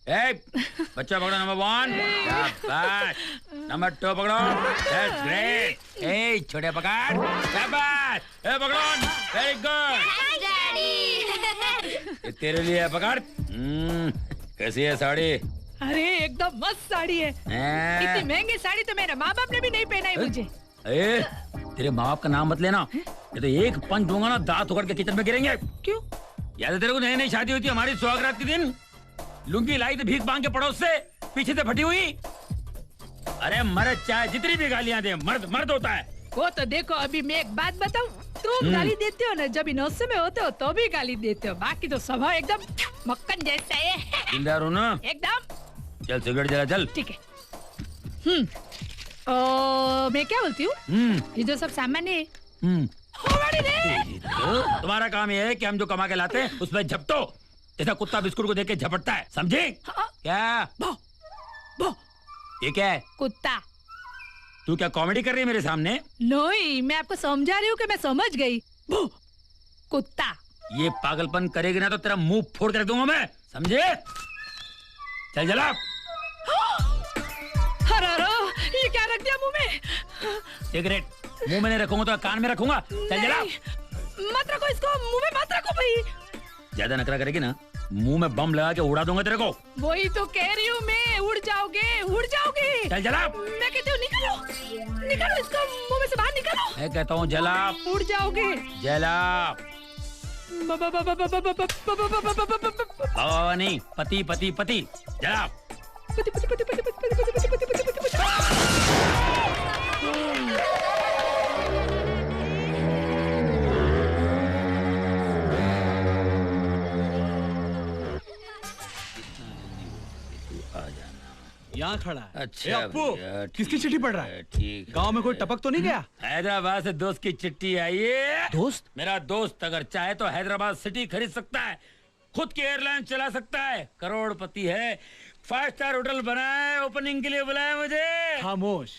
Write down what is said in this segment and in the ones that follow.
बच्चा पकड़ो नंबर 1, शाबाश। नंबर 2 पकड़ो, दैट्स ग्रेट। छोटे पकड़, शाबाश। पकड़ो, वेरी गुड। ये तेरे लिए है, पकड़। कैसी है साड़ी? अरे एकदम मस्त साड़ी है। इतनी महंगी साड़ी तो मेरे माँ बाप ने भी नहीं पहनाई मुझे। तेरे माँ बाप का नाम मत लेना, ये तो एक पंच दूंगा ना, दांत उखड़ के किचन में गिरेंगे। क्यों? याद है तेरे को, नई नई शादी हुई थी हमारी, सुहागरात के दिन लुंगी लाई थी भीख मांग के पड़ोस से, पीछे से फटी हुई। अरे मर्द चाहे जितनी भी गालियां दे, मर्द मर्द होता है। वो तो देखो, अभी मैं एक बात बताऊं, तुम गाली देते हो ना जब नौसे में होते हो तो भी गाली देते हो, बाकी तो स्वभाव एकदम मक्खन जैसा है। जिंदा रहो ना एकदम। चल सिगरेट जला, चल। ठीक है। मैं क्या बोलती हूँ, ये जो सब सामान है तुम्हारा काम ये है कि हम जो कमा के लाते हैं उसमें झपटो, जैसा कुत्ता बिस्कुट को देख के झपटता है, समझे? क्या भो, भो। ये क्या है? कुत्ता। तू क्या कॉमेडी कर रही है मेरे सामने? नहीं, मैं आपको समझा रही हूँ कि मैं समझ गई। भो, कुत्ता। ये पागलपन करेगी ना तो तेरा मुंह फोड़ के रख दूंगा मैं, समझे? चल जला। ये क्या रख दिया मुंह में? सिगरेट मुंह में नहीं रखूंगा तो कान में रखूंगा। चल जला। मत रखो इसको, मुंह में मत रखो भाई। ज्यादा नखरा करेगी ना, मुंह में बम लगा के उड़ा दूंगा तेरे को। वही तो कह रही हूँ मैं, उड़ जाओगे, उड़ जाओगे। चल जला। मैं कहती हूँ निकालो, निकालो इसको मुंह में से बाहर निकालो। मैं कहता हूँ जला। उड़ जाओगे। जला। बाबा नहीं, पति पति पति। जला। पति पति पति पति पति पति पति पति पति पति पति। यहाँ खड़ा है। अच्छा अप्पू, किसकी चिट्ठी पढ़ रहा है? ठीक। गांव में कोई टपक तो नहीं गया? हैदराबाद से दोस्त की चिट्ठी आई है। दोस्त? मेरा दोस्त अगर चाहे तो हैदराबाद सिटी खरीद सकता है, खुद की एयरलाइन चला सकता है, करोड़पति है, 5 स्टार होटल बनाए, ओपनिंग के लिए बुलाया मुझे। खामोश।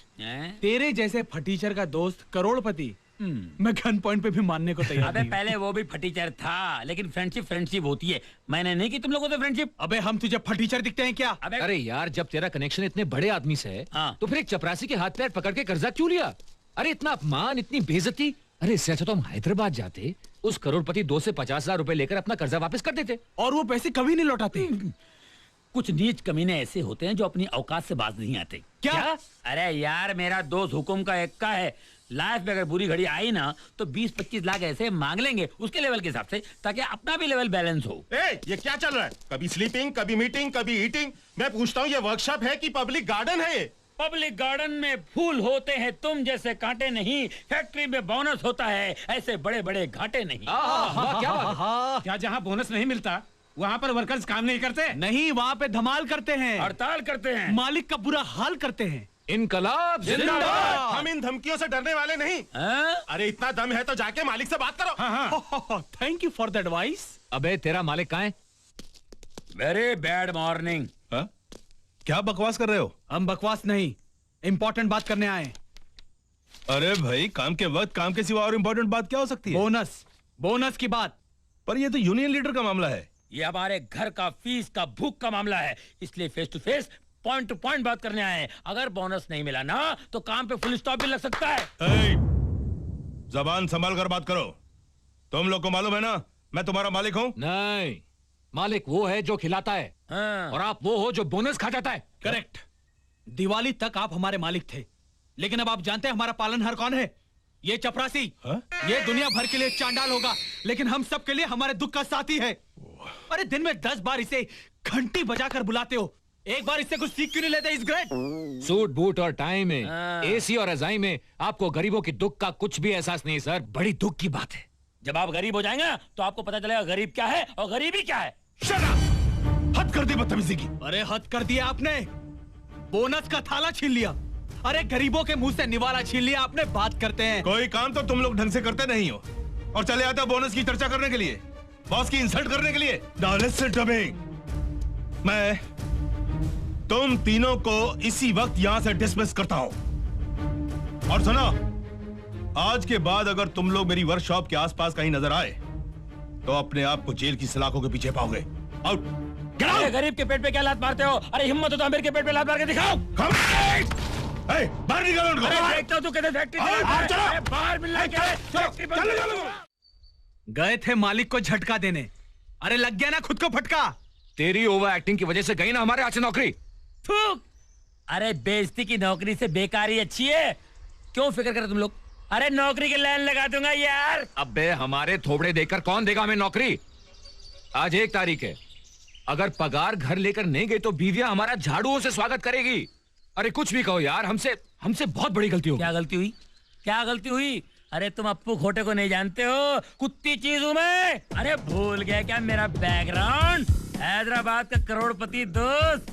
तेरे जैसे फटीचर का दोस्त करोड़पति, मैं गन पॉइंट पे भी मानने को तैयार अबे नहीं। पहले वो भी फटीचर था, लेकिन फ्रेंडशिप फ्रेंडशिप होती है, मैंने नहीं की तुम लोगों से फ्रेंडशिप। अबे हम तुझे फटीचर दिखते हैं क्या? अरे यार, जब तेरा कनेक्शन इतने बड़े आदमी से है, हाँ। तो फिर एक चपरासी के हाथ पैर पकड़ के कर्जा क्यों लिया? अरे इतना अपमान, इतनी बेइज्जती। अरे इससे अच्छा तो हम हैदराबाद जाते, उस करोड़पति दोस्त से 50,000 रुपए लेकर अपना कर्जा वापस कर देते। और वो पैसे कभी नहीं लौटाते। कुछ नीच कमीने ऐसे होते हैं जो अपनी औकात से बाज नहीं आते। क्या? अरे यार, मेरा दोस्त हुकुम का एक्का है, लाइफ में अगर बुरी घड़ी आई ना तो 20-25 लाख ऐसे मांग लेंगे उसके लेवल के हिसाब से, ताकि अपना भी लेवल बैलेंस हो। ये क्या चल रहा है? कभी स्लीपिंग, कभी मीटिंग, कभी ईटिंग। मैं पूछता हूँ, ये वर्कशॉप है कि पब्लिक गार्डन है? ये पब्लिक गार्डन में फूल होते हैं, तुम जैसे कांटे नहीं। फैक्ट्री में बोनस होता है, ऐसे बड़े बड़े घाटे नहीं। क्या जहाँ बोनस नहीं मिलता वहाँ पर वर्कर्स काम नहीं करते? नहीं, वहाँ पे धमाल करते हैं, हड़ताल करते हैं, मालिक का बुरा हाल करते हैं। इनकलाब जिंदाबाद। हम इन धमकियों से डरने वाले नहीं। अरे इतना दम है तो जाके मालिक से बात करो। Thank you for the advice. अबे तेरा मालिक कहाँ है? Very bad morning. क्या बकवास कर रहे हो? हम बकवास नहीं, इम्पोर्टेंट बात करने आए। अरे भाई, काम के वक्त काम के सिवा और इम्पोर्टेंट बात क्या हो सकती है? बोनस, बोनस की बात। पर ये तो यूनियन लीडर का मामला है। ये हमारे घर का फीस का भूख का मामला है, इसलिए face to face point to point बात करने आए हैं। अगर बोनस नहीं मिला ना तो काम पे फुल स्टॉप भी लग सकता है। जबान संभाल कर बात करो। तुम लोग को मालूम है ना, मैं तुम्हारा मालिक हूँ। नहीं, मालिक वो है जो खिलाता है, और आप वो हो जो बोनस खा जाता है। करेक्ट। दिवाली तक आप हमारे मालिक थे, लेकिन अब आप जानते हैं हमारा पालनहार कौन है? ये चपरासी। ये दुनिया भर के लिए चांडाल होगा, लेकिन हम सब के लिए हमारे दुख का साथी है। अरे दिन में 10 बार इसे घंटी बजाकर बुलाते हो, एक बार इससे कुछ सीख क्यों नहीं लेते? इस ग्रेट सूट बूट और टाई में, एसी और रजाई में आपको गरीबों की दुख का कुछ भी एहसास नहीं सर। बड़ी दुख की बात है। जब आप गरीब हो जाएंगे तो आपको पता चलेगा गरीब क्या है और गरीबी क्या है। हद कर दी बदतमीजी की। अरे हद कर दिया आपने, बोनस का थाला छीन लिया। अरे गरीबों के मुंह से निवाला छीन लिया आपने। बात करते हैं, कोई काम तो तुम लोग ढंग से करते नहीं हो और चले आते हो बोनस की चर्चा करने के लिए, बॉस की इंसल्ट करने के लिए। मैं तुम तीनों को इसी वक्त यहां से डिसमिस करता हूं। और सुनो, आज के बाद अगर तुम लोग मेरी वर्कशॉप के आसपास कहीं नजर आए तो अपने आप को जेल की सलाखों के पीछे पाओगे। आउट। अरे गरीब के पेट पे क्या लात मारते हो? अरे हिम्मत हो तो अमीर के पेट पे लात मार के दिखाओ। बाहर निकालो उनको। अरे देखता हूँ तू कहते फैक्ट्री बाहर मिलना क्या है? फैक्ट्री बंद करो। गए थे मालिक को झटका देने, अरे लग गया ना खुद को फटका। तेरी ओवर एक्टिंग की वजह से गई ना हमारे हाथ से नौकरी। थूक। अरे बेइज्जती की नौकरी से बेकारी अच्छी है। क्यों फिक्र कर तुम लोग? अरे नौकरी की लाइन लगा दूंगा यार। अबे हमारे थोबड़े देकर कौन देगा हमें नौकरी? आज 1 तारीख है, अगर पगार घर लेकर नहीं गई तो बीवियां हमारा झाड़ुओं से स्वागत करेगी। अरे कुछ भी कहो यार, हमसे बहुत बड़ी गलती हो गई। क्या गलती हुई? क्या गलती हुई? अरे तुम अप्पू खोटे को नहीं जानते हो, कुत्ती चीज हूं मैं। अरे भूल गया क्या मेरा बैकग्राउंड? हैदराबाद का करोड़पति दोस्त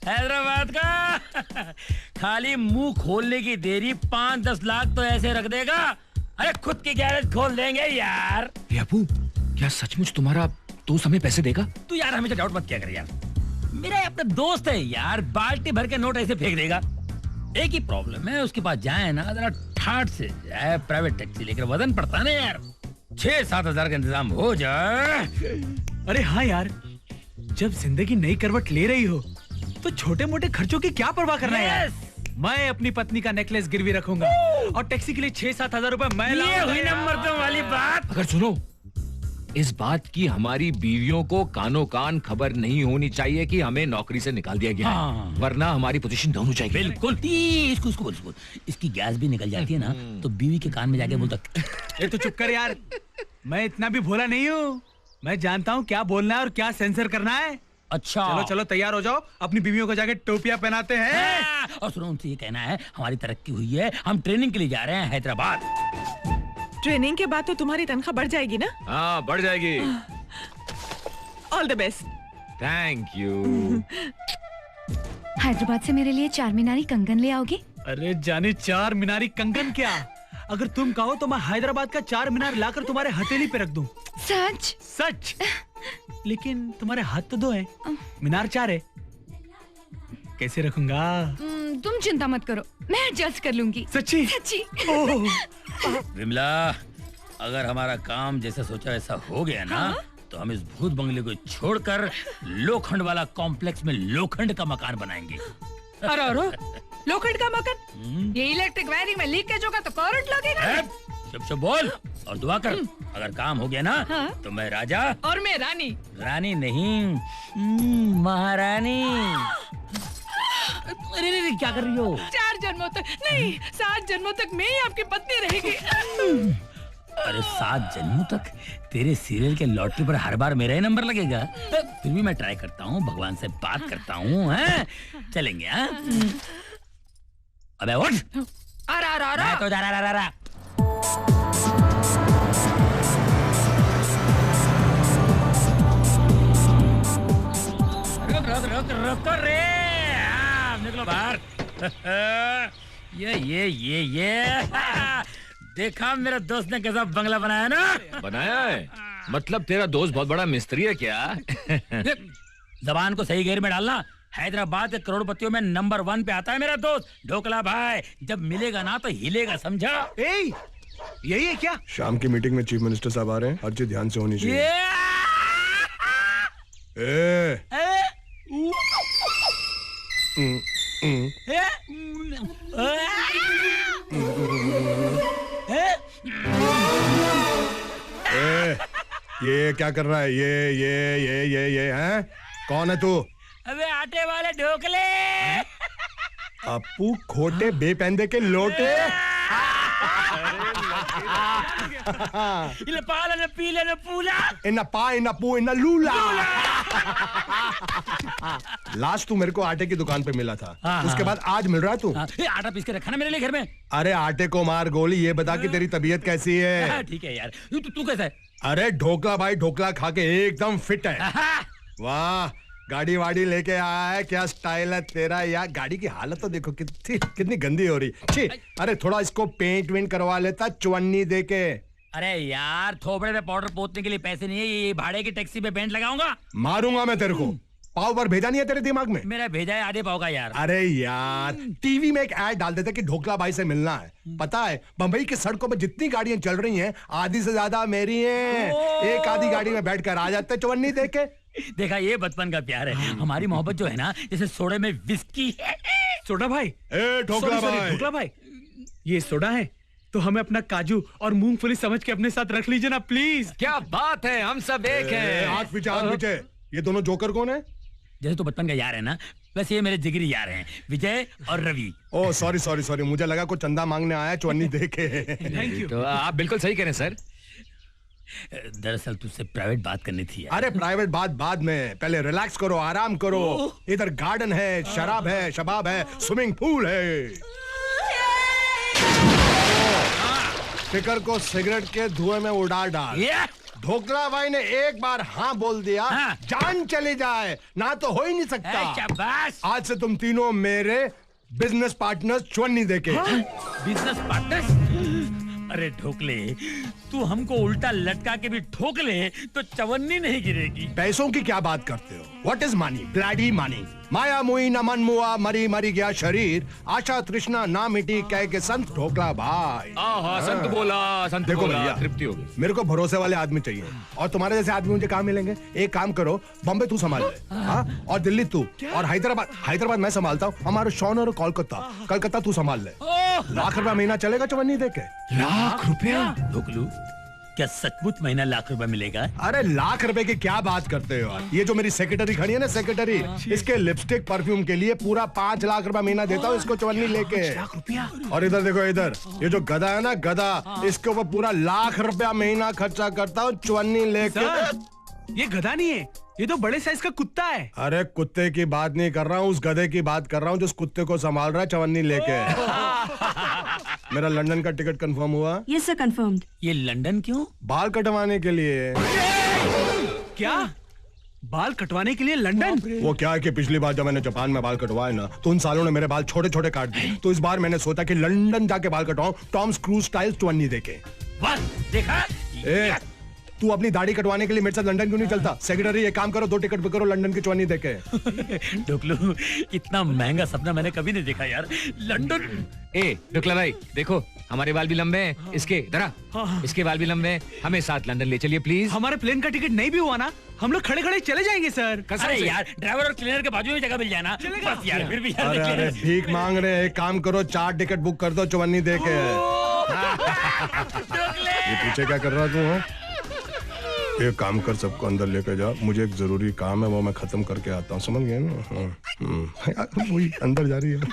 हैदराबाद का खाली मुंह खोलने की देरी 5-10 लाख तो ऐसे रख देगा। अरे खुद की गैरेज खोल देंगे यार। अप्पू, क्या सचमुच तुम्हारा दोस्त हमें पैसे देगा? तू यार हमेशा डाउट मत किया कर यार, मेरा अपना दोस्त है यार, बाल्टी भर के नोट ऐसे फेंक देगा। एक ही प्रॉब्लम है, उसके पास जाए ना जरा ठाट से जाए, प्राइवेट टैक्सी लेकर वजन पड़ता है ना यार, 6-7 हजार का इंतजाम हो जाए। अरे हाँ यार, जब जिंदगी नई करवट ले रही हो तो छोटे मोटे खर्चों की क्या परवाह करना है यार। मैं अपनी पत्नी का नेकलेस गिरवी रखूंगा और टैक्सी के लिए 6-7 हजार रुपए मैं ये हुई नंबर 2 वाली बात। अगर सुनो, इस बात की हमारी बीवियों को कानो कान खबर नहीं होनी चाहिए कि हमें नौकरी से निकाल दिया गया है, वरना हमारी पोजीशन डाउन हो जाएगी। बिल्कुल। इसको बोल, इसकी गैस भी निकल जाती है ना तो बीवी के कान में जाके बोलता। ये तो चुप कर यार, मैं इतना भी भोला नहीं हूँ, मैं जानता हूँ क्या बोलना है और क्या सेंसर करना है। अच्छा चलो चलो तैयार हो जाओ, अपनी बीवियों को जाके टोपियां पहनाते हैं। और सुनो, उनसे ये कहना है हमारी तरक्की हुई है, हम ट्रेनिंग के लिए जा रहे हैं हैदराबाद। ट्रेनिंग के बाद तो तुम्हारी तनख्वाह बढ़ जाएगी ना? हाँ बढ़ जाएगी। All the best. Thank you. Hyderabad से मेरे लिए 4 मीनारी कंगन ले आओगे? अरे जाने 4 मीनारी कंगन क्या, अगर तुम कहो तो मैं हैदराबाद का 4 मीनार लाकर तुम्हारे हथेली पे रख दूं। सच? सच। लेकिन तुम्हारे हाथ तो 2 हैं, मीनार 4 है, कैसे रखूंगा? तुम चिंता मत करो, मैं एडजस्ट कर लूंगी। सच्ची? सच्ची। विमला, अगर हमारा काम जैसा सोचा वैसा हो गया ना, तो हम इस भूत बंगले को छोड़कर लोखंड वाला कॉम्प्लेक्स में लोखंड का मकान बनाएंगे। अरे लोखंड का मकान? ये इलेक्ट्रिक वायरिंग में लीकेज होगा तो करंट लगेगा। चुप बोल और दुआ कर। अगर काम हो गया ना तो मैं राजा और मैं रानी। रानी नहीं, महारानी। अरे क्या कर रही हो? 4 जन्मों तक नहीं, 7 जन्मों तक मैं ही आपकी पत्नी रहेगी। अरे 7 जन्मों तक? तेरे सीरियल के लॉटरी पर हर बार मेरा ही नंबर लगेगा। फिर भी मैं ट्राई करता हूँ, भगवान से बात करता हूँ। चलेंगे? अबे उठ। मैं तो जा रहा। रुक रे, निकलो बाहर। ये देखा मेरे दोस्त ने कैसा बंगला बनाया ना? बनाया है? मतलब तेरा दोस्त बहुत बड़ा मिस्त्री है क्या? जबान को सही घेर में डालना। हैदराबाद के करोड़पतियों में नंबर 1 पे आता है मेरा दोस्त ढोकला भाई। जब मिलेगा ना तो हिलेगा, समझा? यही है क्या? शाम की मीटिंग में चीफ मिनिस्टर साहब आ रहे हैं, हर चीज ध्यान से होनी चाहिए। ये क्या कर रहा है? ये हैं? कौन है तू? अबे आटे वाले ढोकले। अप्पू खोटे बेपैंदे के लोटे। पाला पीले न पूला, इन्ना पा इन्ना पू इन्ना लूला। लास्ट तू मेरे को आटे की दुकान पे मिला था, उसके बाद आज मिल रहा तू। आटा पीस के रखा ना मेरे लिए घर में। अरे आटे को मार गोली, ये बता कि तेरी तबीयत कैसी है? ठीक है यार। तू कैसा है? अरे ढोकला भाई ढोकला खा के एकदम फिट है। वाह, गाड़ी वाड़ी लेके आया है, क्या स्टाइल है तेरा यार। गाड़ी की हालत तो देखो कितनी गंदी हो रही। छी, अरे थोड़ा इसको पेंट वेंट करवा लेता चवन्नी दे के। अरे यार, थोपड़े पे पाउडर पोतने के लिए पैसे नहीं है, ये भाड़े की टैक्सी पे पेंट लगाऊंगा। मारूंगा मैं तेरे को। पाव भर भेजा नहीं है तेरे दिमाग में? मेरा भेजा है आधे पाव का यार। अरे यार, टीवी में एक ऐड डाल देते कि ढोकला भाई से मिलना है। पता है बंबई की सड़कों पे जितनी गाड़ियां चल रही हैं, आधी से ज्यादा मेरी हैं। एक आधी गाड़ी में बैठकर आ जाते चवन्नी देके। देखा, ये बचपन का प्यार है। हमारी मोहब्बत जो है ना, जैसे सोडे में विस्की है। सोडा भाई, ए ढोकला भाई, ढोकला भाई, ये सोडा है तो हमें अपना काजू और मूंगफली समझ के अपने साथ रख लीजिए ना प्लीज। क्या बात है, हम सब एक हैं। हाथ पीछे, हाथ पीछे। ये दोनों जोकर कौन है? जैसे तो बचपन का यार है ना, वैसे ये मेरे जिगरी यार हैं, विजय और रवि। ओ सॉरी सॉरी सॉरी, मुझे लगा कोई चंदा मांगने आया चवन्नी देखे। Thank you. तो आप बिल्कुल सही कह रहे हैं सर। दरअसल तुझसे प्राइवेट बात करनी थी यार। अरे प्राइवेट बात बाद में, पहले रिलैक्स करो, आराम करो। इधर गार्डन है, शराब है, शबाब है, स्विमिंग पूल है। फिकर को सिगरेट के धुएं में उड़ा डाल। ढोकला भाई ने एक बार हाँ बोल दिया, हाँ। जान चली जाए ना तो हो ही नहीं सकता। शाबाश। आज से तुम तीनों मेरे बिजनेस पार्टनर्स चवन्नी देके। Business partners? अरे ढोकले, तू हमको उल्टा लटका के भी ठोक ले तो चवन्नी नहीं गिरेगी। पैसों की क्या बात करते हो? What is money? Bloody money. माया मुई न मन मुआ, मरी मरी गया शरीर, आशा तृष्णा ना मिटी, कह के संत ढोकला भाई। हाँ, संत बोला, संत देखो बोला, भैया, तृप्ति होगी। मेरे को भरोसे वाले आदमी चाहिए, और तुम्हारे जैसे आदमी मुझे कहाँ मिलेंगे? एक काम करो, बॉम्बे तू संभाल ले, हाँ? और दिल्ली तू, और हैदराबाद मैं संभालता हूँ। हमारे शॉन और कोलकाता, कलकत्ता तू संभाल ले। लाख रुपया महीना चलेगा चवन्नी देके? लाख रुपया? ढोकलू, क्या सचमुच महीना लाख रुपए मिलेगा? अरे लाख रुपए की क्या बात करते हो यार? ये जो मेरी सेक्रेटरी खड़ी है ना, सेक्रेटरी, इसके लिपस्टिक परफ्यूम के लिए पूरा 5 लाख रुपया महीना देता हूँ इसको चवन्नी लेके। और इधर देखो, इधर ये जो गधा है ना, गधा, इसके ऊपर पूरा लाख रुपया महीना खर्चा करता हूँ चवन्नी लेके। ये गधा नहीं है, ये तो बड़े साइज का कुत्ता है। अरे कुत्ते की बात नहीं कर रहा हूँ, उस गधे की बात कर रहा हूँ जो उस कुत्ते को संभाल रहा है चवन्नी लेके। मेरा लंदन का टिकट कंफर्म हुआ? Yes sir, confirmed. ये लंदन क्यों? बाल कटवाने के लिए। क्या? बाल कटवाने के लिए लंदन? वो क्या है कि पिछली बार जब मैंने जापान में बाल कटवाए ना, तो उन सालों ने मेरे बाल छोटे छोटे काट दिए। तो इस बार मैंने सोचा कि लंदन जाके बाल कटवाऊं, टॉम क्रूज स्टाइल चवन्नी देके। वाह, देखा? ए, तू अपनी दाढ़ी कटवाने के लिए मेरे साथ लंदन क्यों नहीं चलता? सेक्रेटरी, एक काम करो, 2 टिकट बुक करो लंदन की चवन्नी देके। ढोकलू, इतना महंगा सपना मैंने कभी नहीं देखा यार। लंदन। ए ढोकला भाई, देखो हमारे बाल भी लंबे हैं, इसके दरा, इसके बाल भी लंबे हैं, हमें साथ लंदन ले चलिए प्लीज। हमारे प्लेन का टिकट नहीं भी हुआ ना, हम लोग खड़े खड़े चले जाएंगे सर। अरे यार, ड्राइवर और क्लीनर के बाजू में जगह मिल जाए ना, बस यार, फिर भी यार अरे अरे भीख मांग रहे हैं, एक काम करो, 4 टिकट बुक कर दो चवन्नी देके। ये पीछे क्या कर रहा तू? हाँ? एक काम कर, सबको अंदर लेकर जा, मुझे एक जरूरी काम है, वो मैं खत्म करके आता हूँ, समझ गए ना? हाँ, वही अंदर जा रही है।